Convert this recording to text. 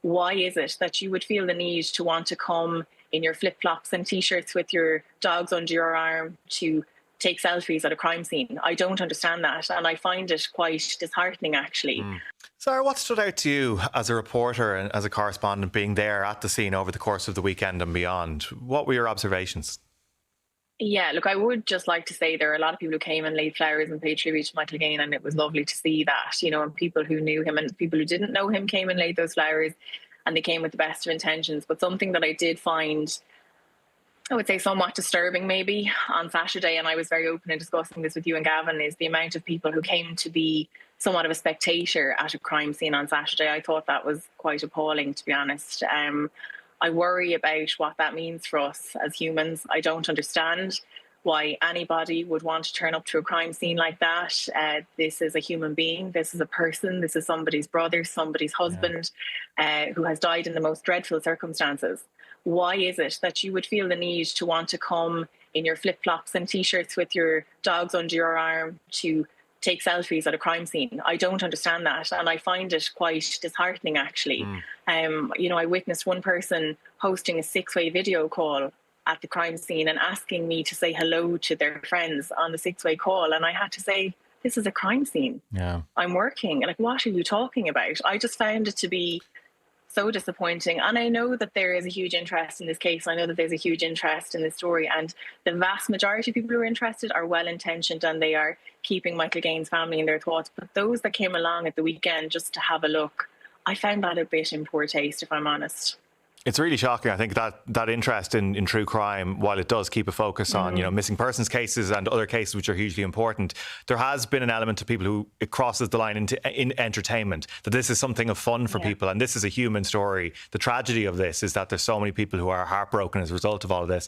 Why is it that you would feel the need to want to come in your flip-flops and t-shirts with your dogs under your arm to take selfies at a crime scene? I don't understand that, and I find it quite disheartening, actually. Sarah, what stood out to you as a reporter and as a correspondent being there at the scene over the course of the weekend and beyond? What were your observations? Yeah, look, I would just like to say there are a lot of people who came and laid flowers and paid tribute to Michael Gaine, and it was lovely to see that, and people who knew him and people who didn't know him came and laid those flowers, and they came with the best of intentions. But something that I did find, I would say, somewhat disturbing maybe on Saturday, and I was very open in discussing this with you and Gavin, is the amount of people who came to be somewhat of a spectator at a crime scene on Saturday. I thought that was quite appalling, to be honest. I worry about what that means for us as humans. I don't understand why anybody would want to turn up to a crime scene like that. This is a human being. This is a person. This is somebody's brother, somebody's husband, who has died in the most dreadful circumstances. Why is it that you would feel the need to want to come in your flip-flops and t-shirts with your dogs under your arm to take selfies at a crime scene? I don't understand that, and I find it quite disheartening, actually. I witnessed one person hosting a 6-way video call at the crime scene and asking me to say hello to their friends on the 6-way call, and I had to say, this is a crime scene. Yeah. I'm working. Like, what are you talking about? I just found it to be so disappointing. And I know that there is a huge interest in this case. I know that there's a huge interest in this story, and the vast majority of people who are interested are well-intentioned and they are keeping Michael Gaine's family in their thoughts. But those that came along at the weekend just to have a look, I found that a bit in poor taste, if I'm honest. It's really shocking, I think, that interest in true crime, while it does keep a focus on, missing persons cases and other cases which are hugely important, there has been an element of people who it crosses the line in entertainment, that this is something of fun for people, and this is a human story. The tragedy of this is that there's so many people who are heartbroken as a result of all of this.